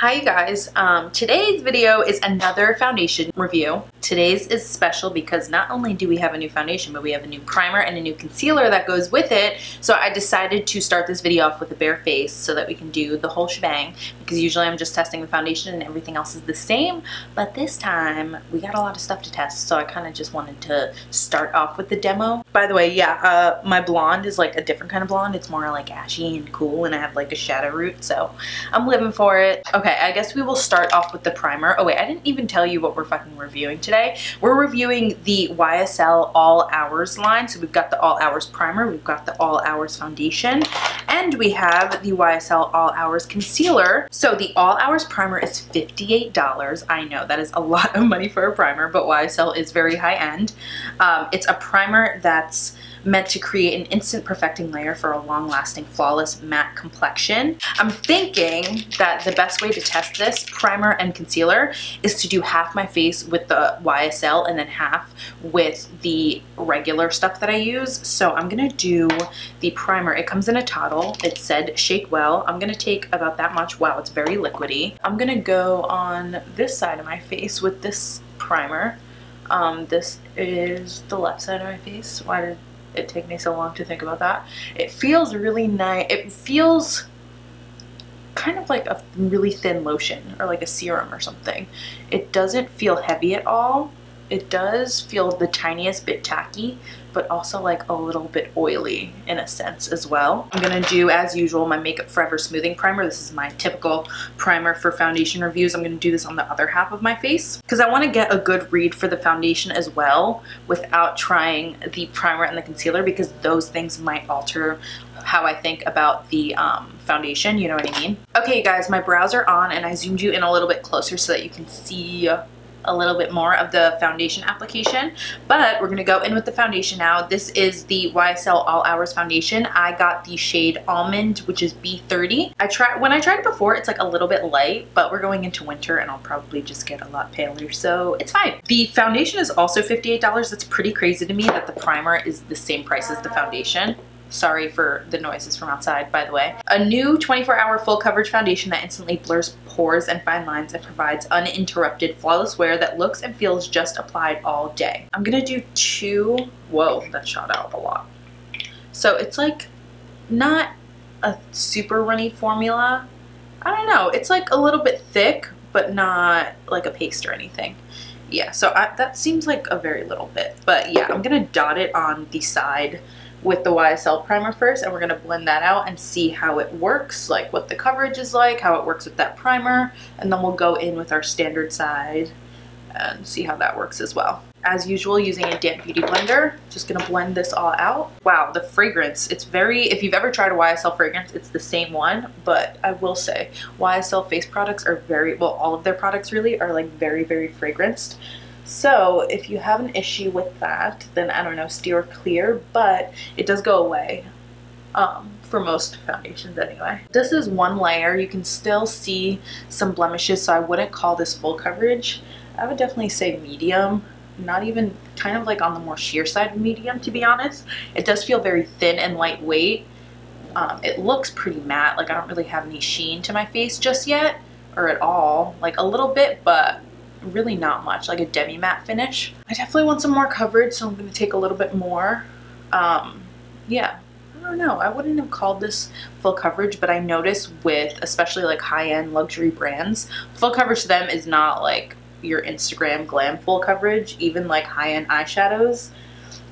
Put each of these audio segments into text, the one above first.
Hi you guys, today's video is another foundation review. Today's is special because not only do we have a new foundation, but we have a new primer and a new concealer that goes with it. So I decided to start this video off with a bare face so that we can do the whole shebang, because usually I'm just testing the foundation and everything else is the same. But this time we got a lot of stuff to test, so I kind of just wanted to start off with the demo. By the way, yeah, my blonde is like a different kind of blonde. It's more like ashy and cool, and I have like a shadow root, so I'm living for it. Okay, I guess we will start off with the primer. Oh wait, I didn't even tell you what we're fucking reviewing today. We're reviewing the YSL All Hours line. So we've got the All Hours primer, we've got the All Hours foundation, and we have the YSL All Hours concealer. So the All Hours primer is $58. I know that is a lot of money for a primer, but YSL is very high end. It's a primer that's meant to create an instant perfecting layer for a long-lasting flawless matte complexion. I'm thinking that the best way to test this primer and concealer is to do half my face with the YSL and then half with the regular stuff that I use. So I'm gonna do the primer. It comes in a bottle. It said shake well. I'm gonna take about that much. Wow, it's very liquidy. I'm gonna go on this side of my face with this primer. This is the left side of my face. Why did it take me so long to think about that? It feels really nice. It feels kind of like a really thin lotion or like a serum or something. It doesn't feel heavy at all. It does feel the tiniest bit tacky, but also like a little bit oily in a sense as well. I'm gonna do, as usual, my Makeup Forever smoothing primer. This is my typical primer for foundation reviews. I'm gonna do this on the other half of my face because I want to get a good read for the foundation as well without trying the primer and the concealer, because those things might alter how I think about the foundation, you know what I mean? Okay, you guys, my brows are on and I zoomed you in a little bit closer so that you can see a little bit more of the foundation application, but we're gonna go in with the foundation now. This is the YSL All Hours foundation. I got the shade Almond, which is B30. When I tried it before, it's like a little bit light, but we're going into winter and I'll probably just get a lot paler, so it's fine. The foundation is also $58. That's pretty crazy to me that the primer is the same price as the foundation. Sorry for the noises from outside, by the way. A new 24-hour full coverage foundation that instantly blurs pores and fine lines and provides uninterrupted flawless wear that looks and feels just applied all day. I'm gonna do two. Whoa, that shot out a lot. So it's like not a super runny formula. I don't know, it's like a little bit thick, but not like a paste or anything. Yeah, so that seems like a very little bit, but yeah, I'm gonna dot it on the side with the YSL primer first, and we're gonna blend that out and see how it works, like what the coverage is like, how it works with that primer, and then we'll go in with our standard side and see how that works as well. As usual, using a damp beauty blender, just gonna blend this all out. Wow, the fragrance, it's very, if you've ever tried a YSL fragrance, it's the same one, but I will say YSL face products are very, well, all of their products really are like very, very fragranced. So if you have an issue with that, then I don't know, steer clear, but it does go away for most foundations anyway. This is one layer. You can still see some blemishes, so I wouldn't call this full coverage. I would definitely say medium, not even, kind of like on the more sheer side of medium, to be honest. It does feel very thin and lightweight. It looks pretty matte, like I don't really have any sheen to my face just yet, or at all, like a little bit, but really not much, like a demi matte finish. I definitely want some more coverage, so I'm going to take a little bit more. Yeah, I don't know, I wouldn't have called this full coverage, but I notice with especially like high-end luxury brands, full coverage to them is not like your Instagram glam full coverage. Even like high-end eyeshadows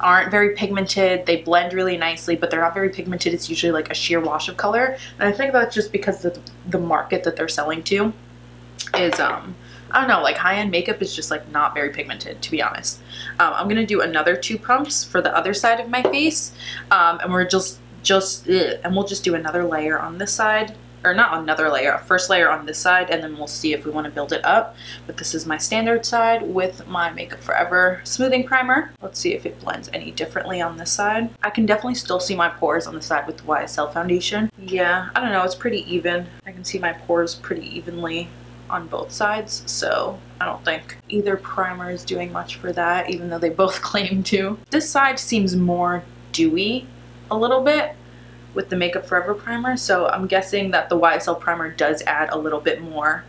aren't very pigmented. They blend really nicely, but they're not very pigmented. It's usually like a sheer wash of color, and I think that's just because the market that they're selling to is I don't know, like high-end makeup is just like not very pigmented, to be honest. I'm gonna do another 2 pumps for the other side of my face, and we're and we'll just do another layer on this side, or not another layer, a first layer on this side, and then we'll see if we want to build it up. But this is my standard side with my Makeup Forever smoothing primer. Let's see if it blends any differently on this side. I can definitely still see my pores on the side with the YSL foundation. Yeah, I don't know, it's pretty even. I can see my pores pretty evenly on both sides, so I don't think either primer is doing much for that, even though they both claim to. This side seems more dewy a little bit, with the Makeup Forever primer. So I'm guessing that the YSL primer does add a little bit more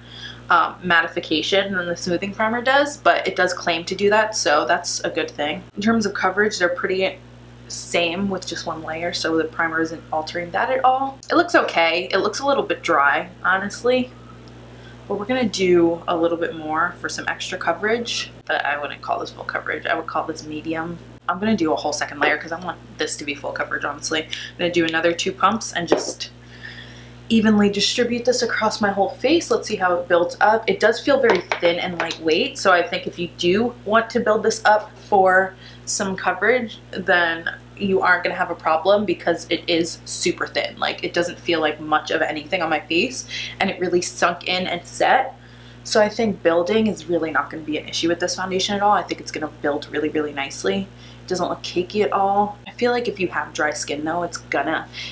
mattification than the smoothing primer does, but it does claim to do that, so that's a good thing. In terms of coverage, they're pretty same with just one layer, so the primer isn't altering that at all. It looks okay. It looks a little bit dry, honestly, but we're gonna do a little bit more for some extra coverage, but I wouldn't call this full coverage. I would call this medium. I'm gonna do a whole second layer because I want this to be full coverage, honestly. I'm gonna do another 2 pumps and just evenly distribute this across my whole face. Let's see how it builds up. It does feel very thin and lightweight, so I think if you do want to build this up for some coverage, then you aren't gonna have a problem because it is super thin. Like, it doesn't feel like much of anything on my face, and it really sunk in and set. So I think building is really not gonna be an issue with this foundation at all. I think it's gonna build really, really nicely. It doesn't look cakey at all. I feel like if you have dry skin though, it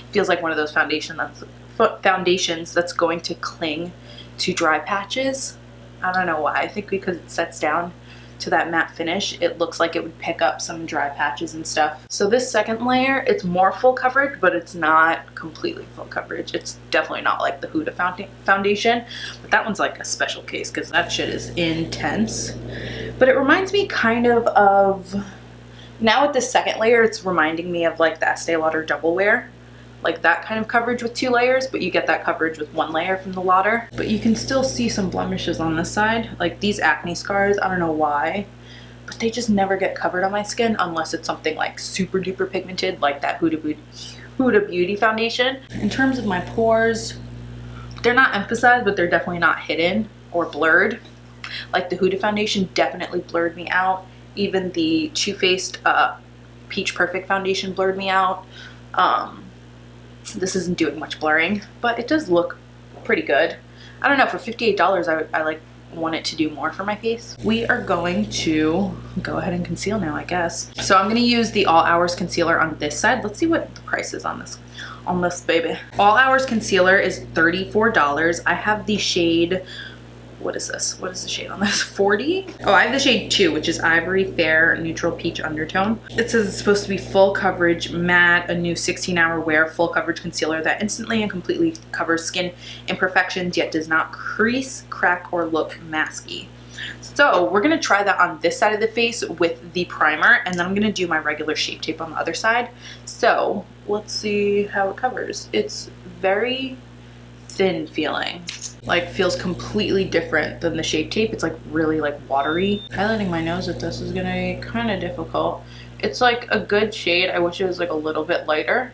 feels like one of those foundations that's going to cling to dry patches. I don't know why. I think because it sets down to that matte finish, it looks like it would pick up some dry patches and stuff. So this second layer, it's more full coverage, but it's not completely full coverage. It's definitely not like the Huda foundation, but that one's like a special case because that shit is intense. But it reminds me kind of now with this second layer, it's reminding me of like the Estee Lauder Double Wear. Like that kind of coverage with 2 layers, but you get that coverage with 1 layer from the Lauder. But you can still see some blemishes on this side. Like these acne scars, I don't know why, but they just never get covered on my skin unless it's something like super duper pigmented like that Huda Beauty foundation. In terms of my pores, they're not emphasized, but they're definitely not hidden or blurred. Like the Huda foundation definitely blurred me out. Even the Too Faced Peach Perfect foundation blurred me out. This isn't doing much blurring, but it does look pretty good. I don't know, for $58, I like want it to do more for my face. We are going to go ahead and conceal now, I guess. So I'm gonna use the All Hours concealer on this side. Let's see what the price is on this baby. All Hours concealer is $34. I have the shade, what is this? What is the shade on this? 40? Oh, I have the shade 2, which is Ivory Fair Neutral Peach Undertone. It says it's supposed to be full coverage matte, a new 16-hour wear full coverage concealer that instantly and completely covers skin imperfections yet does not crease, crack, or look masky. So we're gonna try that on this side of the face with the primer, and then I'm gonna do my regular Shape Tape on the other side. So let's see how it covers. It's very thin feeling. Like feels completely different than the Shape Tape. It's like really like watery. Highlighting my nose with this is gonna be kind of difficult. It's like a good shade. I wish it was like a little bit lighter,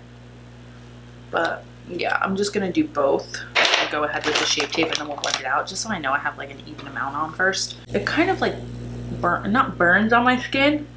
but yeah, I'm just gonna do both. I'll go ahead with the Shape Tape and then we'll blend it out just so I know I have like an even amount on first. It kind of like not burns on my skin,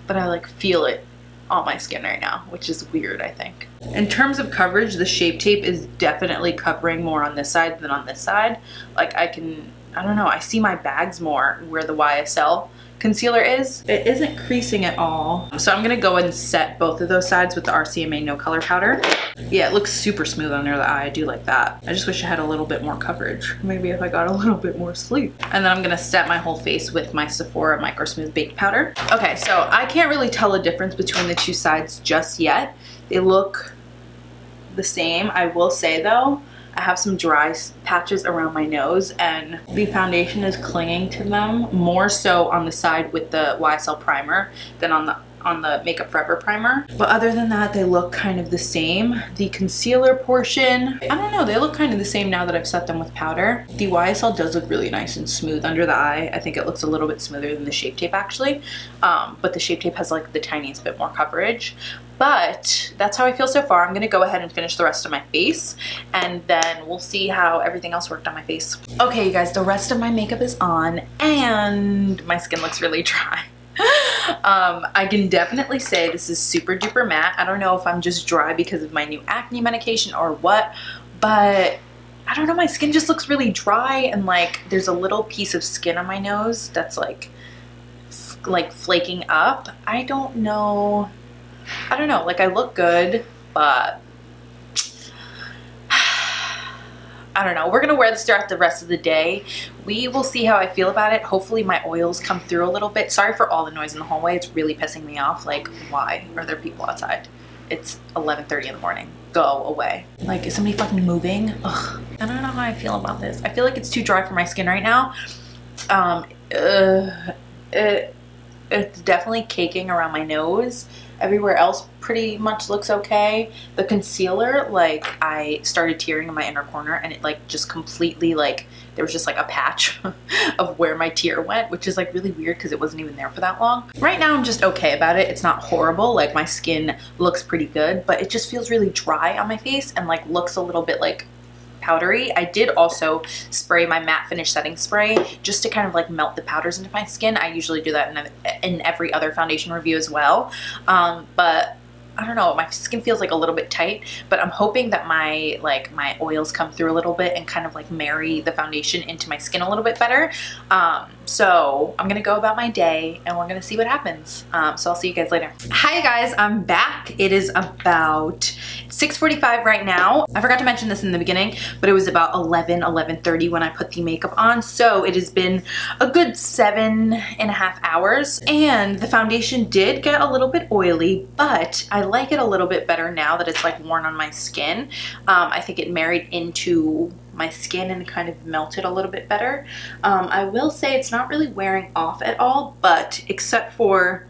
but I like feel it on my skin right now, which is weird, I think. In terms of coverage, the Shape Tape is definitely covering more on this side than on this side. Like I don't know, I see my bags more where the YSL concealer is. It isn't creasing at all. So I'm gonna go and set both of those sides with the RCMA No Color Powder. Yeah, it looks super smooth under the eye. I do like that. I just wish I had a little bit more coverage. Maybe if I got a little bit more sleep. And then I'm gonna set my whole face with my Sephora Micro Smooth Baked Powder. Okay, so I can't really tell a difference between the 2 sides just yet. They look the same. I will say though, I have some dry patches around my nose and the foundation is clinging to them more so on the side with the YSL primer than on the Makeup Forever primer. But other than that, they look kind of the same. The concealer portion, I don't know, they look kind of the same now that I've set them with powder. The YSL does look really nice and smooth under the eye. I think it looks a little bit smoother than the Shape Tape actually. But the Shape Tape has like the tiniest bit more coverage. But that's how I feel so far. I'm gonna go ahead and finish the rest of my face and then we'll see how everything else worked on my face. Okay, you guys, the rest of my makeup is on and my skin looks really dry. I can definitely say this is super duper matte. I don't know if I'm just dry because of my new acne medication or what, but I don't know, my skin just looks really dry and like there's a little piece of skin on my nose that's like flaking up. I don't know, like I look good, but I don't know. We're gonna wear this throughout the rest of the day. We will see how I feel about it. Hopefully my oils come through a little bit. Sorry for all the noise in the hallway. It's really pissing me off. Like, why are there people outside? It's 11:30 in the morning. go away. Like, is somebody fucking moving? Ugh. I don't know how I feel about this. I feel like it's too dry for my skin right now. It's definitely caking around my nose. Everywhere else pretty much looks okay. The concealer, like, I started tearing in my inner corner and it like just completely, like, there was just like a patch of where my tear went, which is like really weird because it wasn't even there for that long. Right now I'm just okay about it. It's not horrible. Like, my skin looks pretty good, but it just feels really dry on my face and like looks a little bit like powdery. I did also spray my matte finish setting spray just to kind of like melt the powders into my skin. I usually do that in every other foundation review as well. But I don't know, my skin feels like a little bit tight, but I'm hoping that my oils come through a little bit and kind of like marry the foundation into my skin a little bit better. So I'm gonna go about my day and we're gonna see what happens. So I'll see you guys later. Hi guys, I'm back. It is about 6:45 right now. I forgot to mention this in the beginning, but it was about 11:30 when I put the makeup on. So it has been a good 7.5 hours and the foundation did get a little bit oily, but I like it a little bit better now that it's like worn on my skin. I think it married into my skin and kind of melted a little bit better. I will say it's not really wearing off at all, but except for,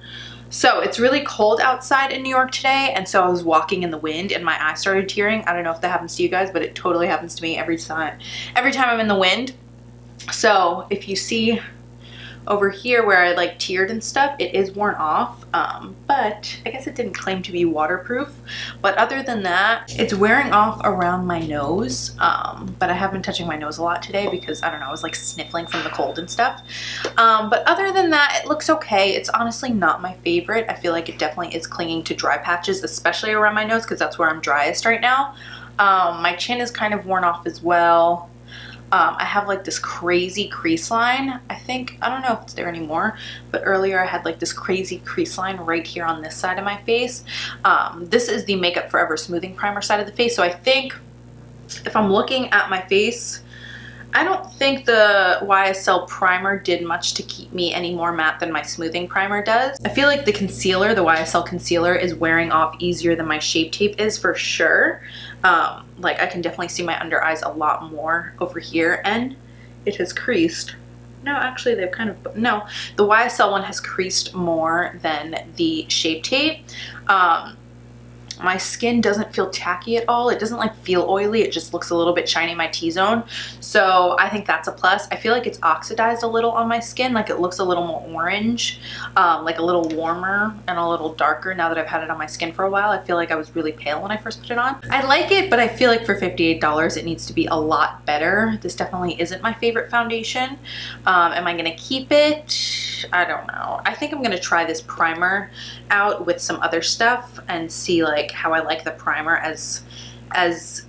so it's really cold outside in New York today, and so I was walking in the wind and my eye started tearing. I don't know if that happens to you guys, but it totally happens to me every time I'm in the wind. So if you see over here where I like teared and stuff, it is worn off, but I guess it didn't claim to be waterproof. But other than that, it's wearing off around my nose, but I have been touching my nose a lot today because, I don't know, I was like sniffling from the cold and stuff. But other than that, it looks okay. It's honestly not my favorite. I feel like it definitely is clinging to dry patches, especially around my nose because that's where I'm driest right now. My chin is kind of worn off as well. I have like this crazy crease line. I don't know if it's there anymore, but earlier I had like this crazy crease line right here on this side of my face. This is the Makeup Forever Smoothing Primer side of the face. So I think if I'm looking at my face, I don't think the YSL primer did much to keep me any more matte than my smoothing primer does. I feel like the concealer, the YSL concealer, is wearing off easier than my Shape Tape is for sure. Like, I can definitely see my under eyes a lot more over here, and it has creased. No, actually they've kind of, no, the YSL one has creased more than the Shape Tape. My skin doesn't feel tacky at all. It doesn't like feel oily. It just looks a little bit shiny in my T-zone. So I think that's a plus. I feel like it's oxidized a little on my skin. Like, it looks a little more orange, like a little warmer and a little darker now that I've had it on my skin for a while. I feel like I was really pale when I first put it on. I like it, but I feel like for $58 it needs to be a lot better. This definitely isn't my favorite foundation. Am I gonna keep it? I don't know. I think I'm gonna try this primer out with some other stuff and see like how I like the primer as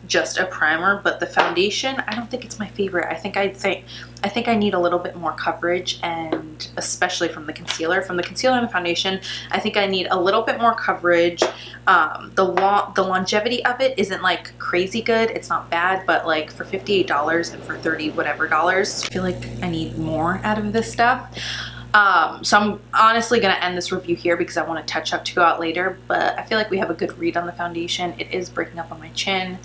just a primer, but the foundation, I don't think it's my favorite. I think I need a little bit more coverage, and especially from the concealer. From the concealer and the foundation, I think I need a little bit more coverage. The longevity of it isn't like crazy good. It's not bad, but like for $58 and for 30 whatever dollars, I feel like I need more out of this stuff. So I'm honestly gonna end this review here because I want to touch up to go out later, but I feel like we have a good read on the foundation. It is breaking up on my chin.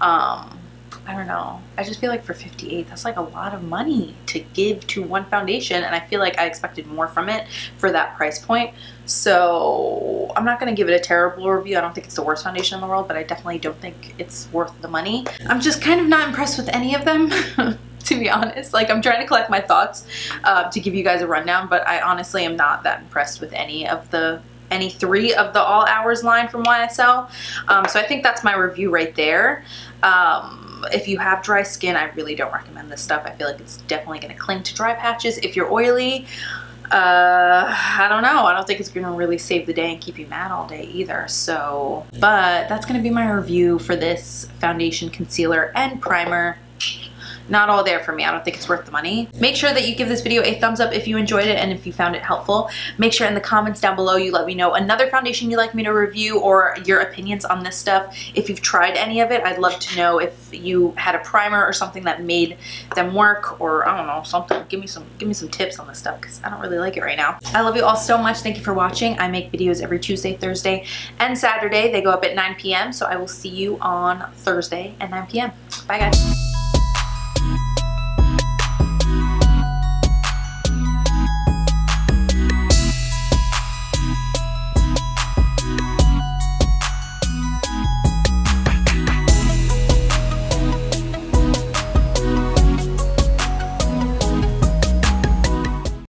I don't know. I just feel like for $58, that's like a lot of money to give to one foundation, and I feel like I expected more from it for that price point. So I'm not gonna give it a terrible review. I don't think it's the worst foundation in the world, but I definitely don't think it's worth the money. I'm just kind of not impressed with any of them. To be honest, like, I'm trying to collect my thoughts to give you guys a rundown, but I honestly am not that impressed with any three of the All Hours line from YSL. So I think that's my review right there. If you have dry skin, I really don't recommend this stuff. I feel like it's definitely going to cling to dry patches. If you're oily, I don't know. I don't think it's going to really save the day and keep you matte all day either. So, but that's going to be my review for this foundation, concealer, and primer. not all there for me. I don't think it's worth the money. Make sure that you give this video a thumbs up if you enjoyed it and if you found it helpful. Make sure in the comments down below you let me know another foundation you'd like me to review or your opinions on this stuff. If you've tried any of it, I'd love to know if you had a primer or something that made them work, or I don't know, something. Give me some tips on this stuff because I don't really like it right now. I love you all so much. Thank you for watching. I make videos every Tuesday, Thursday, and Saturday. They go up at 9 p.m. So I will see you on Thursday at 9 p.m. Bye guys.